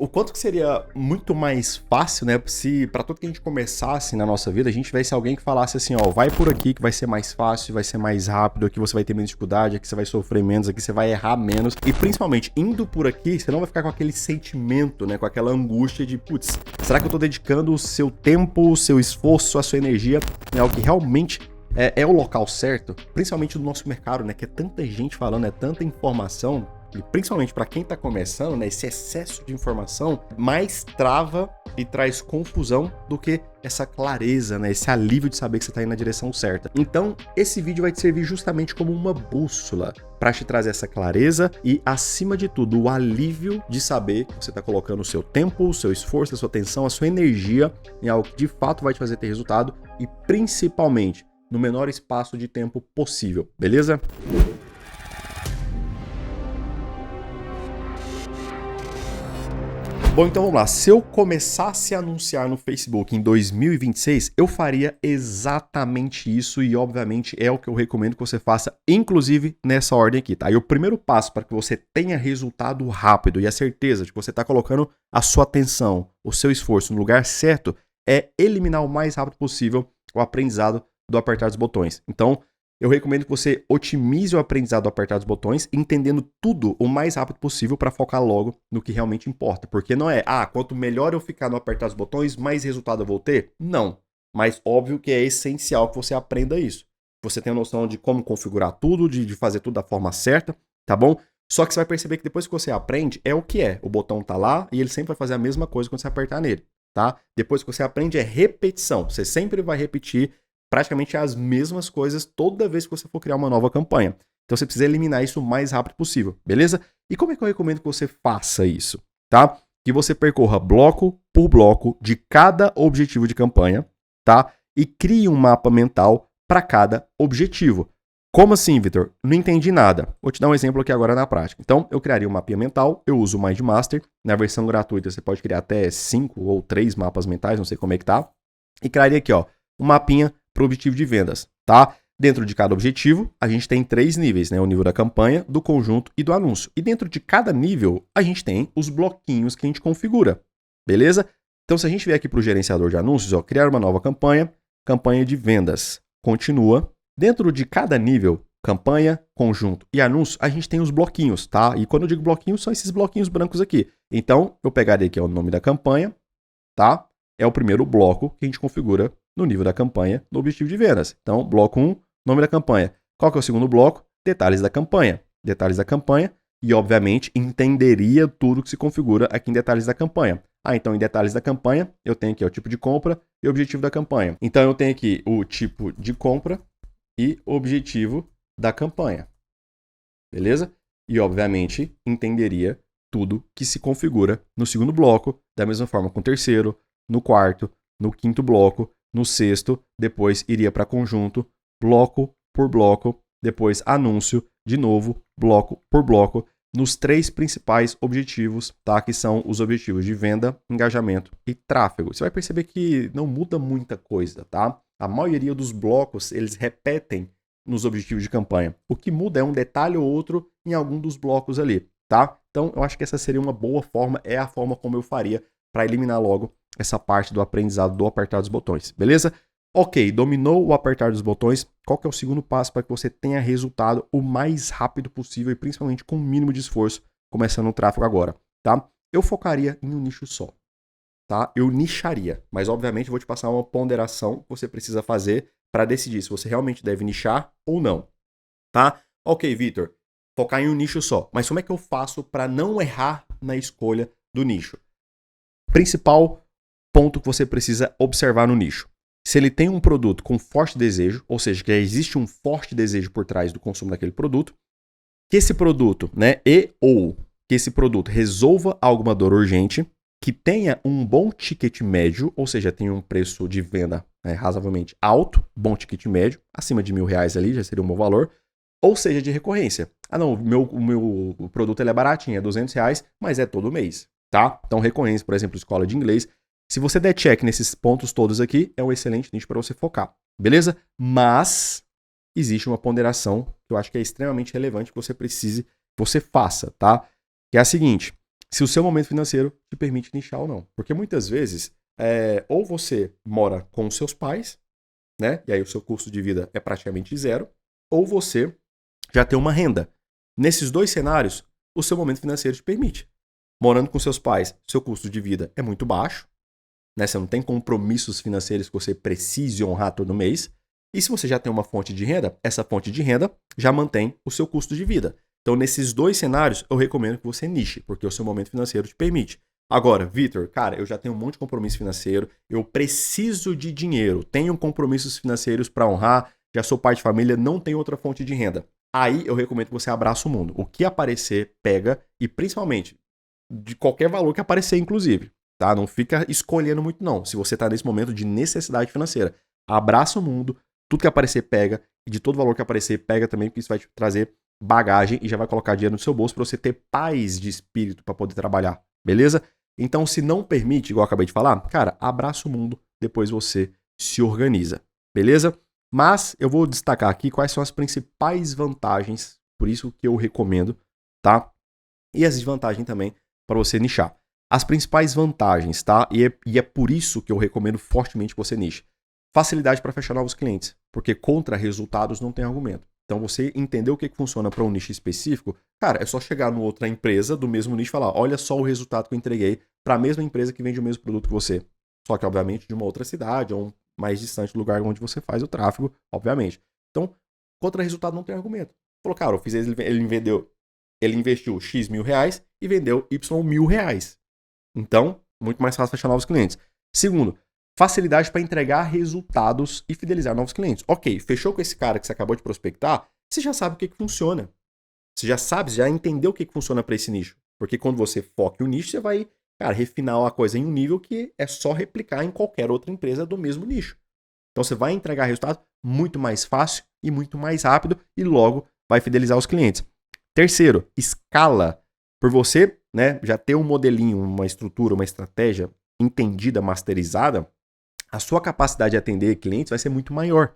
o quanto que seria muito mais fácil, né, se para tudo que a gente começasse na nossa vida, a gente tivesse alguém que falasse assim, ó, vai por aqui que vai ser mais fácil, vai ser mais rápido, aqui você vai ter menos dificuldade, aqui você vai sofrer menos, aqui você vai errar menos. E principalmente, indo por aqui, você não vai ficar com aquele sentimento, né, com aquela angústia de, putz, será que eu tô dedicando o seu tempo, o seu esforço, a sua energia em algo que realmente é o local certo? Principalmente no nosso mercado, né, que é tanta gente falando, é tanta informação. E principalmente para quem está começando, né, esse excesso de informação mais trava e traz confusão do que essa clareza, né, esse alívio de saber que você está indo na direção certa. Então, esse vídeo vai te servir justamente como uma bússola para te trazer essa clareza e, acima de tudo, o alívio de saber que você está colocando o seu tempo, o seu esforço, a sua atenção, a sua energia em algo que de fato vai te fazer ter resultado e, principalmente, no menor espaço de tempo possível, beleza? Bom, então vamos lá. Se eu começasse a anunciar no Facebook em 2026, eu faria exatamente isso e, obviamente, é o que eu recomendo que você faça, inclusive nessa ordem aqui, tá? E o primeiro passo para que você tenha resultado rápido e a certeza de que você está colocando a sua atenção, o seu esforço no lugar certo, é eliminar o mais rápido possível o aprendizado do apertar dos botões. Então, eu recomendo que você otimize o aprendizado do apertar dos botões, entendendo tudo o mais rápido possível para focar logo no que realmente importa. Porque não é, quanto melhor eu ficar no apertar dos botões, mais resultado eu vou ter? Não. Mas óbvio que é essencial que você aprenda isso. Você tem a noção de como configurar tudo, de fazer tudo da forma certa, tá bom? Só que você vai perceber que depois que você aprende, é o que é. O botão tá lá e ele sempre vai fazer a mesma coisa quando você apertar nele, tá? Depois que você aprende, é repetição. Você sempre vai repetir praticamente as mesmas coisas toda vez que você for criar uma nova campanha. Então você precisa eliminar isso o mais rápido possível, beleza? E como é que eu recomendo que você faça isso, tá? Que você percorra bloco por bloco de cada objetivo de campanha, tá? E crie um mapa mental para cada objetivo. Como assim, Vitor? Não entendi nada. Vou te dar um exemplo aqui agora na prática. Então, eu criaria um mapinha mental, eu uso o MindMaster. Na versão gratuita, você pode criar até 5 ou 3 mapas mentais, não sei como é que tá. E criaria aqui, ó, um mapinha para o objetivo de vendas, tá? Dentro de cada objetivo, a gente tem 3 níveis, né? O nível da campanha, do conjunto e do anúncio. E dentro de cada nível, a gente tem os bloquinhos que a gente configura, beleza? Então, se a gente vier aqui para o gerenciador de anúncios, ó, criar uma nova campanha, campanha de vendas, continua. Dentro de cada nível, campanha, conjunto e anúncio, a gente tem os bloquinhos, tá? E quando eu digo bloquinhos, são esses bloquinhos brancos aqui. Então, eu pegaria aqui ó, o nome da campanha, tá? É o primeiro bloco que a gente configura no nível da campanha, no objetivo de vendas. Então, bloco 1, nome da campanha. Qual que é o segundo bloco? Detalhes da campanha. Detalhes da campanha e, obviamente, entenderia tudo que se configura aqui em detalhes da campanha. Então, em detalhes da campanha, eu tenho aqui o tipo de compra e o objetivo da campanha. Então, eu tenho aqui o tipo de compra e objetivo da campanha. Beleza? E, obviamente, entenderia tudo que se configura no segundo bloco, da mesma forma com o terceiro, no quarto, no quinto bloco, no sexto, depois iria para conjunto, bloco por bloco, depois anúncio, de novo, bloco por bloco, nos 3 principais objetivos, tá? Que são os objetivos de venda, engajamento e tráfego. Você vai perceber que não muda muita coisa, tá? A maioria dos blocos, eles repetem nos objetivos de campanha. O que muda é um detalhe ou outro em algum dos blocos ali, tá? Então, eu acho que essa seria uma boa forma, é a forma como eu faria para eliminar logo essa parte do aprendizado do apertar dos botões, beleza? Ok, dominou o apertar dos botões, qual que é o segundo passo para que você tenha resultado o mais rápido possível e principalmente com o mínimo de esforço, começando o tráfego agora, tá? Eu focaria em um nicho só, tá? Eu nicharia, mas obviamente eu vou te passar uma ponderação que você precisa fazer para decidir se você realmente deve nichar ou não, tá? Ok, Vitor, focar em um nicho só, mas como é que eu faço para não errar na escolha do nicho? Principal ponto que você precisa observar no nicho. Se ele tem um produto com forte desejo, ou seja, que existe um forte desejo por trás do consumo daquele produto, que esse produto, né, que esse produto resolva alguma dor urgente, que tenha um bom ticket médio, ou seja, tenha um preço de venda razoavelmente alto, bom ticket médio, acima de R$1.000 ali já seria um bom valor, ou seja, de recorrência. Não, o meu produto ele é baratinho, é R$200, mas é todo mês, tá? Então, recorrência, por exemplo, escola de inglês. Se você der check nesses pontos todos aqui, é um excelente nicho para você focar, beleza? Mas existe uma ponderação que eu acho que é extremamente relevante que você precise, que você faça, tá? Que é a seguinte, se o seu momento financeiro te permite nichar ou não. Porque muitas vezes, ou você mora com os seus pais, né? E aí o seu custo de vida é praticamente zero, ou você já tem uma renda. Nesses dois cenários, o seu momento financeiro te permite. Morando com seus pais, seu custo de vida é muito baixo, né? Você não tem compromissos financeiros que você precise honrar todo mês. E se você já tem uma fonte de renda, essa fonte de renda já mantém o seu custo de vida. Então, nesses dois cenários, eu recomendo que você niche, porque o seu momento financeiro te permite. Agora, Vitor, cara, eu já tenho um monte de compromisso financeiro, eu preciso de dinheiro, tenho compromissos financeiros para honrar, já sou pai de família, não tenho outra fonte de renda. Aí eu recomendo que você abrace o mundo. O que aparecer, pega, e principalmente, de qualquer valor que aparecer, inclusive. Tá? Não fica escolhendo muito, não. Se você está nesse momento de necessidade financeira, abraça o mundo, tudo que aparecer, pega, e de todo valor que aparecer, pega também, porque isso vai te trazer bagagem e já vai colocar dinheiro no seu bolso para você ter paz de espírito para poder trabalhar, beleza? Então, se não permite, igual eu acabei de falar, cara, abraça o mundo, depois você se organiza, beleza? Mas eu vou destacar aqui quais são as principais vantagens, por isso que eu recomendo, tá? E as desvantagens também para você nichar. As principais vantagens, tá? E é por isso que eu recomendo fortemente que você niche. Facilidade para fechar novos clientes, porque contra resultados não tem argumento. Então, você entender o que funciona para um nicho específico, cara, é só chegar numa outra empresa do mesmo nicho e falar, olha só o resultado que eu entreguei para a mesma empresa que vende o mesmo produto que você. Só que, obviamente, de uma outra cidade ou um mais distante do lugar onde você faz o tráfego, obviamente. Então, contra resultado não tem argumento. Falou, cara, eu fiz ele investiu X mil reais e vendeu Y mil reais. Então, muito mais fácil fechar novos clientes. Segundo, facilidade para entregar resultados e fidelizar novos clientes. Ok, fechou com esse cara que você acabou de prospectar, você já sabe o que funciona. Você já entendeu o que funciona para esse nicho. Porque quando você foca em um nicho, você vai, cara, refinar a coisa em um nível que é só replicar em qualquer outra empresa do mesmo nicho. Então você vai entregar resultado muito mais fácil e muito mais rápido e logo vai fidelizar os clientes. Terceiro, escala. Por você, né, já ter um modelinho, uma estrutura, uma estratégia entendida, masterizada, a sua capacidade de atender clientes vai ser muito maior,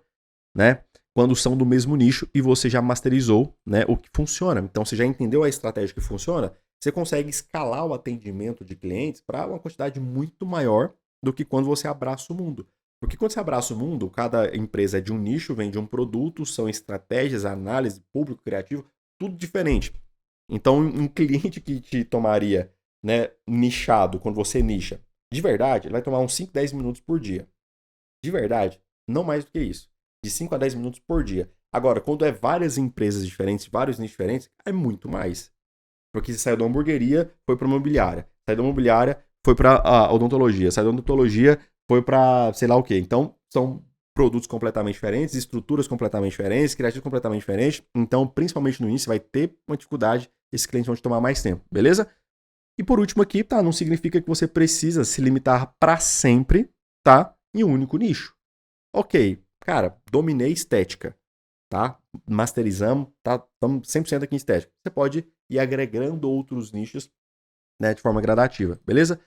né? Quando são do mesmo nicho e você já masterizou, né, o que funciona. Então, você já entendeu a estratégia que funciona, você consegue escalar o atendimento de clientes para uma quantidade muito maior do que quando você abraça o mundo. Porque quando você abraça o mundo, cada empresa é de um nicho, vende um produto, são estratégias, análise, público, criativo, tudo diferente. Então, um cliente que te tomaria, né, nichado, quando você nicha, de verdade, ele vai tomar uns 5, 10 minutos por dia. De verdade, não mais do que isso. De 5 a 10 minutos por dia. Agora, quando é várias empresas diferentes, vários nichos diferentes, é muito mais. Porque você saiu da hamburgueria, foi para a imobiliária. Saiu da imobiliária, foi para a odontologia. Saiu da odontologia, foi para sei lá o quê. Então, são produtos completamente diferentes, estruturas completamente diferentes, criativos completamente diferentes. Então, principalmente no início, vai ter uma dificuldade. Esses clientes vão te tomar mais tempo, beleza? E por último aqui, tá? Não significa que você precisa se limitar para sempre, tá? Em um único nicho. Ok, cara, dominei estética, tá? Masterizamos, tá? Estamos 100% aqui em estética. Você pode ir agregando outros nichos, né, de forma gradativa, beleza?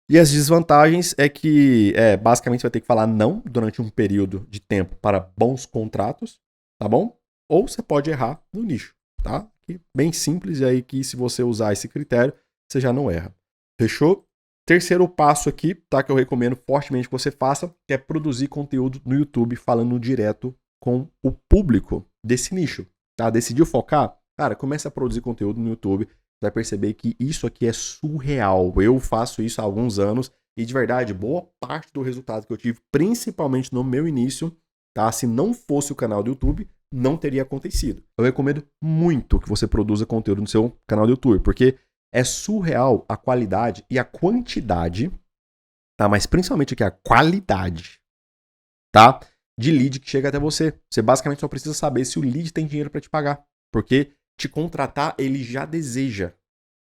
E as desvantagens é que, basicamente, você vai ter que falar não durante um período de tempo para bons contratos, tá bom? Ou você pode errar no nicho, tá? Bem simples, e aí que se você usar esse critério, você já não erra. Fechou? Terceiro passo aqui, tá? Que eu recomendo fortemente que você faça, que é produzir conteúdo no YouTube falando direto com o público desse nicho, tá? Decidiu focar? Cara, comece a produzir conteúdo no YouTube. Você vai perceber que isso aqui é surreal. Eu faço isso há alguns anos e, de verdade, boa parte do resultado que eu tive, principalmente no meu início, tá? Se não fosse o canal do YouTube, não teria acontecido. Eu recomendo muito que você produza conteúdo no seu canal do YouTube, porque é surreal a qualidade e a quantidade, tá? Mas principalmente aqui a qualidade, tá? De lead que chega até você. Você basicamente só precisa saber se o lead tem dinheiro para te pagar, porque te contratar ele já deseja,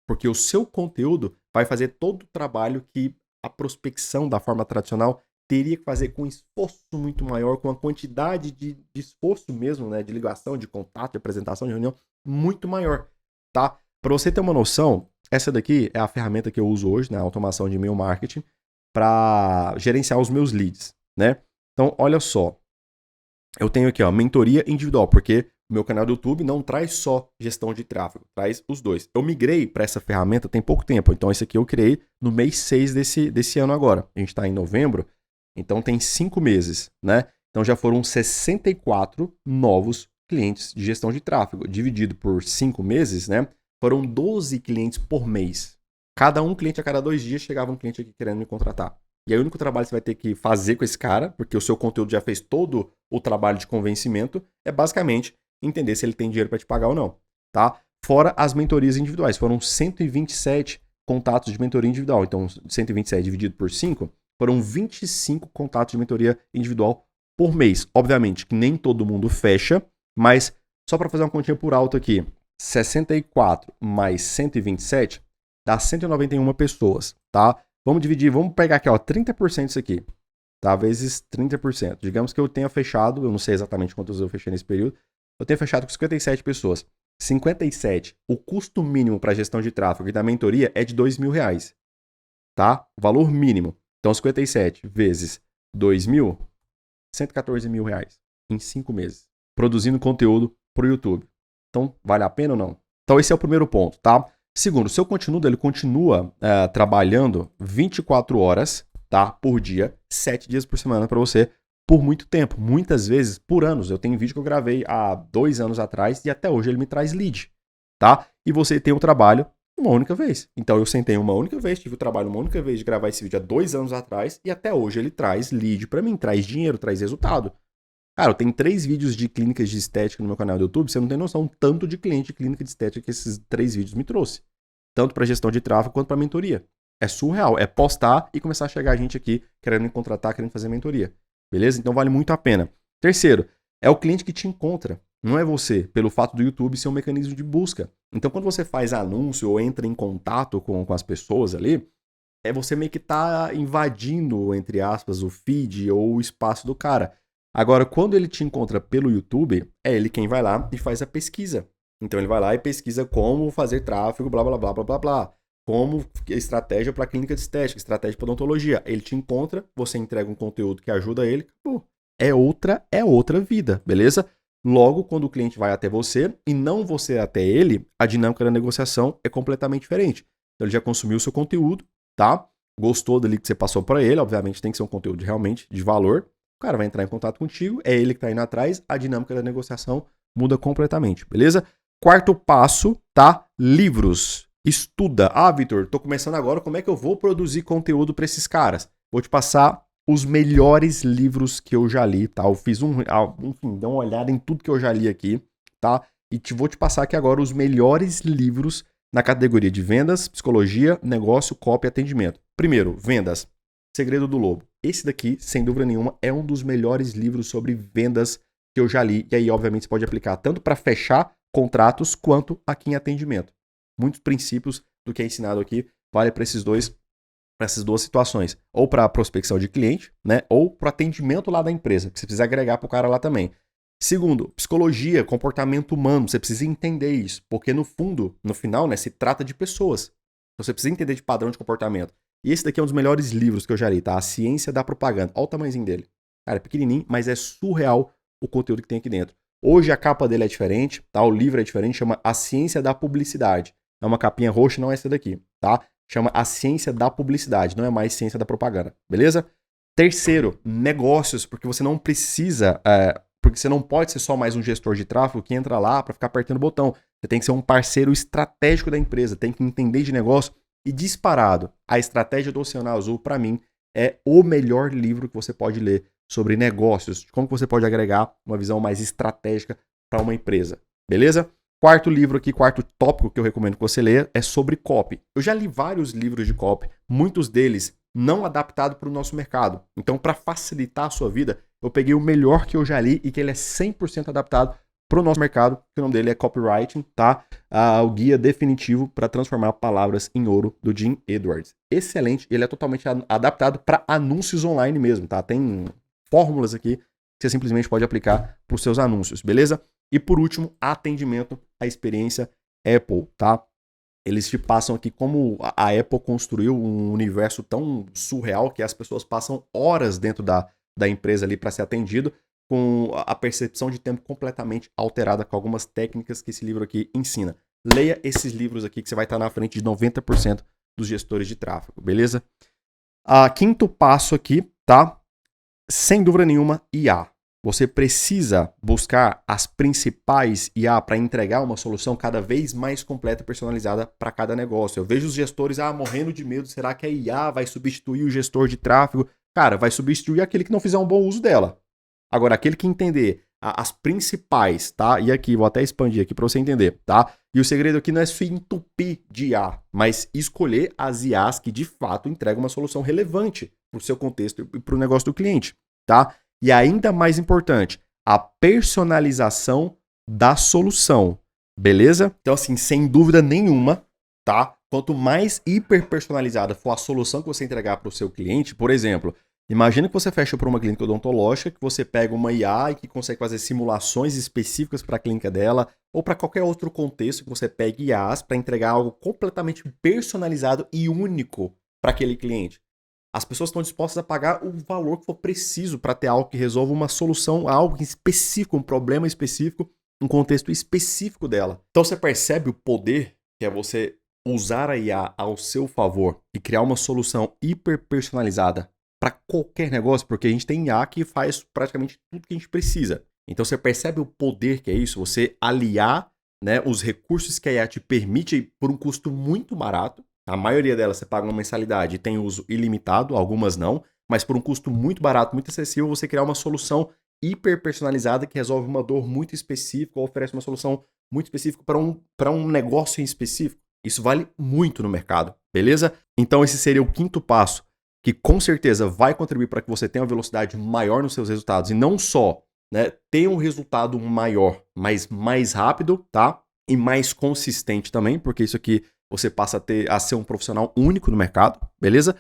porque o seu conteúdo vai fazer todo o trabalho que a prospecção da forma tradicional teria que fazer com esforço muito maior, com a quantidade de esforço mesmo, né, de ligação, de contato, de apresentação, de reunião, muito maior, tá? Para você ter uma noção, essa daqui é a ferramenta que eu uso hoje, né, a automação de e-mail marketing, para gerenciar os meus leads, né? Então, olha só, eu tenho aqui, ó, mentoria individual, porque O meu canal do YouTube não traz só gestão de tráfego, traz os dois. Eu migrei para essa ferramenta tem pouco tempo, então esse aqui eu criei no mês 6 desse ano agora. A gente está em novembro, então tem 5 meses, né? Então já foram 64 novos clientes de gestão de tráfego. Dividido por 5 meses, né? Foram 12 clientes por mês. Cada um cliente a cada 2 dias chegava um cliente aqui querendo me contratar. E aí o único trabalho que você vai ter que fazer com esse cara, porque o seu conteúdo já fez todo o trabalho de convencimento, é basicamente entender se ele tem dinheiro para te pagar ou não, tá? Fora as mentorias individuais, foram 127 contatos de mentoria individual. Então, 127 dividido por 5, foram 25 contatos de mentoria individual por mês. Obviamente que nem todo mundo fecha, mas só para fazer uma continha por alto aqui, 64 mais 127 dá 191 pessoas, tá? Vamos dividir, vamos pegar aqui, ó, 30% disso aqui, tá? Vezes 30%. Digamos que eu tenha fechado, eu não sei exatamente quantos eu fechei nesse período, eu tenho fechado com 57 pessoas. 57, o custo mínimo para gestão de tráfego e da mentoria é de R$2.000, tá? O valor mínimo. Então, 57 vezes 2.000, R$114.000 em 5 meses, produzindo conteúdo para o YouTube. Então, vale a pena ou não? Então, esse é o primeiro ponto, tá? Segundo, o seu conteúdo ele continua trabalhando 24 horas, tá, por dia, 7 dias por semana para você, por muito tempo, muitas vezes por anos. Eu tenho vídeo que eu gravei há 2 anos atrás e até hoje ele me traz lead, tá? E você tem o trabalho uma única vez. Então eu sentei uma única vez, tive o trabalho uma única vez de gravar esse vídeo há 2 anos atrás e até hoje ele traz lead para mim, traz dinheiro, traz resultado. Cara, eu tenho 3 vídeos de clínicas de estética no meu canal do YouTube, você não tem noção tanto de cliente de clínica de estética que esses 3 vídeos me trouxe. Tanto para gestão de tráfego quanto para mentoria. É surreal, é postar e começar a chegar gente aqui querendo me contratar, querendo fazer mentoria. Beleza? Então vale muito a pena. Terceiro, é o cliente que te encontra, não é você, pelo fato do YouTube ser um mecanismo de busca. Então quando você faz anúncio ou entra em contato com as pessoas ali, é você meio que tá invadindo, entre aspas, o feed ou o espaço do cara. Agora, quando ele te encontra pelo YouTube, é ele quem vai lá e faz a pesquisa. Então ele vai lá e pesquisa como fazer tráfego, blá, blá, blá, blá, blá, blá. Como estratégia para clínica de estética, estratégia para odontologia. Ele te encontra, você entrega um conteúdo que ajuda ele, acabou. É outra vida, beleza? Logo, quando o cliente vai até você e não você até ele, a dinâmica da negociação é completamente diferente. Então ele já consumiu o seu conteúdo, tá? Gostou dali que você passou para ele, obviamente tem que ser um conteúdo realmente de valor. O cara vai entrar em contato contigo, é ele que está indo atrás, a dinâmica da negociação muda completamente, beleza? Quarto passo, tá? Livros. Estuda. Ah, Vitor, tô começando agora, como é que eu vou produzir conteúdo para esses caras? Vou te passar os melhores livros que eu já li, tá? Eu fiz enfim, dá uma olhada em tudo que eu já li aqui, tá? E vou te passar aqui agora os melhores livros na categoria de vendas, psicologia, negócio, copy e atendimento. Primeiro, vendas. Segredo do Lobo. Esse daqui, sem dúvida nenhuma, é um dos melhores livros sobre vendas que eu já li. E aí, obviamente, você pode aplicar tanto para fechar contratos quanto aqui em atendimento. Muitos princípios do que é ensinado aqui vale para essas duas situações. Ou para prospecção de cliente, né? Ou para atendimento lá da empresa, que você precisa agregar para o cara lá também. Segundo, psicologia, comportamento humano, você precisa entender isso, porque no final, né, se trata de pessoas. Então você precisa entender de padrão de comportamento. E esse daqui é um dos melhores livros que eu já li, tá? A Ciência da Propaganda. Olha o tamanhozinho dele. Cara, é pequenininho, mas é surreal o conteúdo que tem aqui dentro. Hoje a capa dele é diferente, tá? O livro é diferente, chama A Ciência da Publicidade. É uma capinha roxa, não é essa daqui, tá? Chama A Ciência da Publicidade, não é mais Ciência da Propaganda, beleza? Terceiro, negócios, porque você não precisa, porque você não pode ser só mais um gestor de tráfego que entra lá para ficar apertando o botão. Você tem que ser um parceiro estratégico da empresa, tem que entender de negócio. E disparado, A Estratégia do Oceano Azul, para mim, é o melhor livro que você pode ler sobre negócios, de como você pode agregar uma visão mais estratégica para uma empresa, beleza? Quarto livro aqui, quarto tópico que eu recomendo que você leia é sobre copy. Eu já li vários livros de copy, muitos deles não adaptados para o nosso mercado. Então, para facilitar a sua vida, eu peguei o melhor que eu já li e que ele é 100% adaptado para o nosso mercado, que o nome dele é Copywriting, tá? O guia definitivo para transformar palavras em ouro, do Jim Edwards. Excelente, ele é totalmente adaptado para anúncios online mesmo, tá? Tem fórmulas aqui que você simplesmente pode aplicar para os seus anúncios, beleza? E por último, atendimento à experiência Apple, tá? Eles te passam aqui como a Apple construiu um universo tão surreal que as pessoas passam horas dentro da empresa ali para ser atendido, com a percepção de tempo completamente alterada com algumas técnicas que esse livro aqui ensina. Leia esses livros aqui que você vai estar na frente de 90% dos gestores de tráfego, beleza? Quinto passo aqui, tá? Sem dúvida nenhuma, IA. Você precisa buscar as principais IA para entregar uma solução cada vez mais completa e personalizada para cada negócio. Eu vejo os gestores morrendo de medo. Será que a IA vai substituir o gestor de tráfego? Cara, vai substituir aquele que não fizer um bom uso dela. Agora, aquele que entender as principais, tá? E aqui, vou até expandir aqui para você entender, tá? E o segredo aqui não é se entupir de IA, mas escolher as IAs que de fato entregam uma solução relevante para o seu contexto e para o negócio do cliente, tá? E ainda mais importante, a personalização da solução, beleza? Então, assim, sem dúvida nenhuma, tá? Quanto mais hiper personalizada for a solução que você entregar para o seu cliente, por exemplo, imagina que você fecha para uma clínica odontológica, que você pega uma IA e que consegue fazer simulações específicas para a clínica dela, ou para qualquer outro contexto que você pegue IAs para entregar algo completamente personalizado e único para aquele cliente. As pessoas estão dispostas a pagar o valor que for preciso para ter algo que resolva uma solução, algo específico, um problema específico, um contexto específico dela. Então você percebe o poder que é você usar a IA ao seu favor e criar uma solução hiper personalizada para qualquer negócio, porque a gente tem IA que faz praticamente tudo que a gente precisa. Então você percebe o poder que é isso, você aliar, né, os recursos que a IA te permite por um custo muito barato. A maioria delas você paga uma mensalidade e tem uso ilimitado, algumas não, mas por um custo muito barato, muito acessível, você criar uma solução hiper personalizada que resolve uma dor muito específica ou oferece uma solução muito específica para um negócio em específico. Isso vale muito no mercado, beleza? Então esse seria o quinto passo, que com certeza vai contribuir para que você tenha uma velocidade maior nos seus resultados e não só, né, ter um resultado maior, mas mais rápido, tá? E mais consistente também, porque isso aqui você passa a ser um profissional único no mercado, beleza?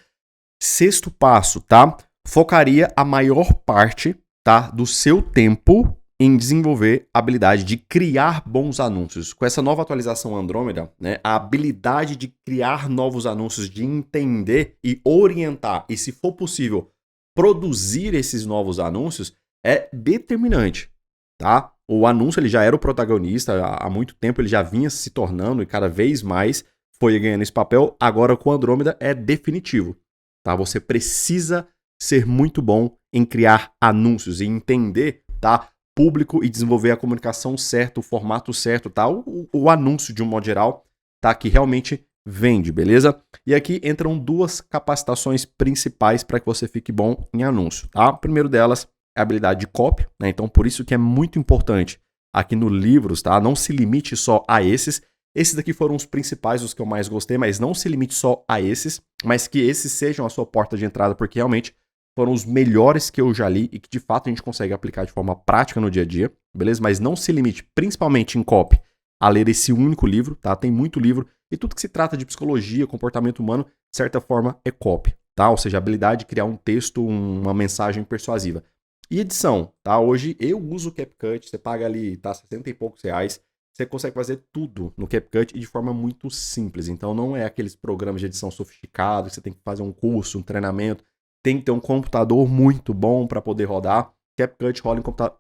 Sexto passo, tá? Focaria a maior parte, tá, do seu tempo em desenvolver a habilidade de criar bons anúncios. Com essa nova atualização Andrômeda, né, a habilidade de criar novos anúncios, de entender e orientar, e se for possível, produzir esses novos anúncios é determinante, tá? O anúncio ele já era o protagonista, há muito tempo ele já vinha se tornando e cada vez mais foi ganhando esse papel, agora com Andrômeda é definitivo, tá? Você precisa ser muito bom em criar anúncios e entender, tá, público e desenvolver a comunicação certa, o formato certo, tá? O anúncio de um modo geral, tá? Que realmente vende, beleza? E aqui entram duas capacitações principais para que você fique bom em anúncio, tá? O primeiro delas é a habilidade de copy, né? Então por isso que é muito importante aqui no Livros, tá? Não se limite só a esses. Esses daqui foram os principais, os que eu mais gostei, mas não se limite só a esses, mas que esses sejam a sua porta de entrada, porque realmente foram os melhores que eu já li e que de fato a gente consegue aplicar de forma prática no dia a dia, beleza? Mas não se limite, principalmente em copy, a ler esse único livro, tá? Tem muito livro e tudo que se trata de psicologia, comportamento humano, de certa forma é copy, tá? Ou seja, a habilidade de criar um texto, uma mensagem persuasiva. E edição, tá? Hoje eu uso o CapCut, você paga ali, tá? 60 e poucos reais. Você consegue fazer tudo no CapCut e de forma muito simples. Então não é aqueles programas de edição sofisticados, você tem que fazer um curso, um treinamento. Tem que ter um computador muito bom para poder rodar. CapCut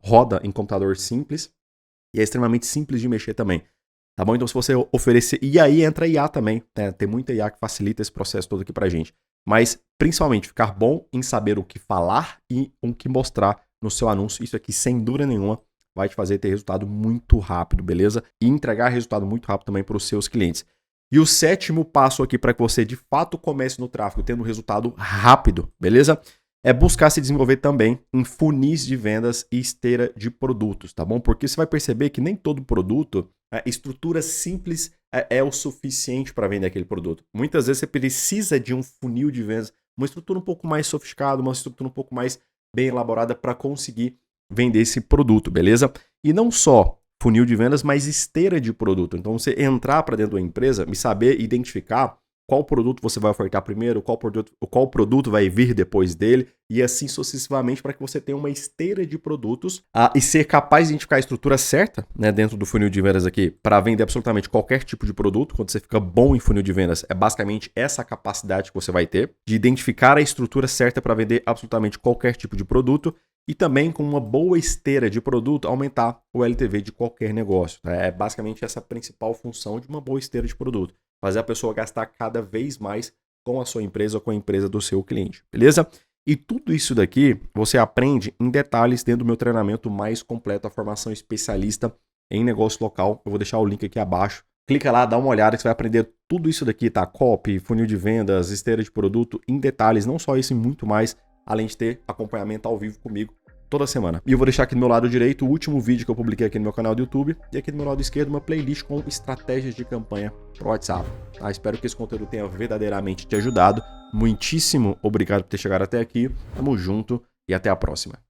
roda em computador simples e é extremamente simples de mexer também. Tá bom? Então se você oferecer... E aí entra IA também, né? Tem muita IA que facilita esse processo todo aqui pra gente. Mas principalmente ficar bom em saber o que falar e o que mostrar no seu anúncio. Isso aqui, sem dúvida nenhuma, vai te fazer ter resultado muito rápido, beleza? E entregar resultado muito rápido também para os seus clientes. E o sétimo passo aqui para que você de fato comece no tráfego tendo resultado rápido, beleza? É buscar se desenvolver também em funis de vendas e esteira de produtos, tá bom? Porque você vai perceber que nem todo produto, a estrutura simples é o suficiente para vender aquele produto. Muitas vezes você precisa de um funil de vendas, uma estrutura um pouco mais sofisticada, uma estrutura um pouco mais bem elaborada para conseguir vender esse produto, beleza? E não só funil de vendas, mas esteira de produto. Então você entrar para dentro da empresa e saber identificar qual produto você vai ofertar primeiro, qual produto vai vir depois dele e assim sucessivamente para que você tenha uma esteira de produtos e ser capaz de identificar a estrutura certa, né, dentro do funil de vendas aqui para vender absolutamente qualquer tipo de produto. Quando você fica bom em funil de vendas, é basicamente essa capacidade que você vai ter de identificar a estrutura certa para vender absolutamente qualquer tipo de produto e também com uma boa esteira de produto aumentar o LTV de qualquer negócio. É basicamente essa a principal função de uma boa esteira de produto, fazer a pessoa gastar cada vez mais com a sua empresa ou com a empresa do seu cliente, beleza? E tudo isso daqui você aprende em detalhes dentro do meu treinamento mais completo, a formação especialista em negócio local. Eu vou deixar o link aqui abaixo. Clica lá, dá uma olhada que você vai aprender tudo isso daqui, tá? Copy, funil de vendas, esteira de produto, em detalhes, não só isso e muito mais, além de ter acompanhamento ao vivo comigo toda semana. E eu vou deixar aqui do meu lado direito o último vídeo que eu publiquei aqui no meu canal do YouTube e aqui do meu lado esquerdo uma playlist com estratégias de campanha pro WhatsApp. Tá? Espero que esse conteúdo tenha verdadeiramente te ajudado. Muitíssimo obrigado por ter chegado até aqui. Tamo junto e até a próxima.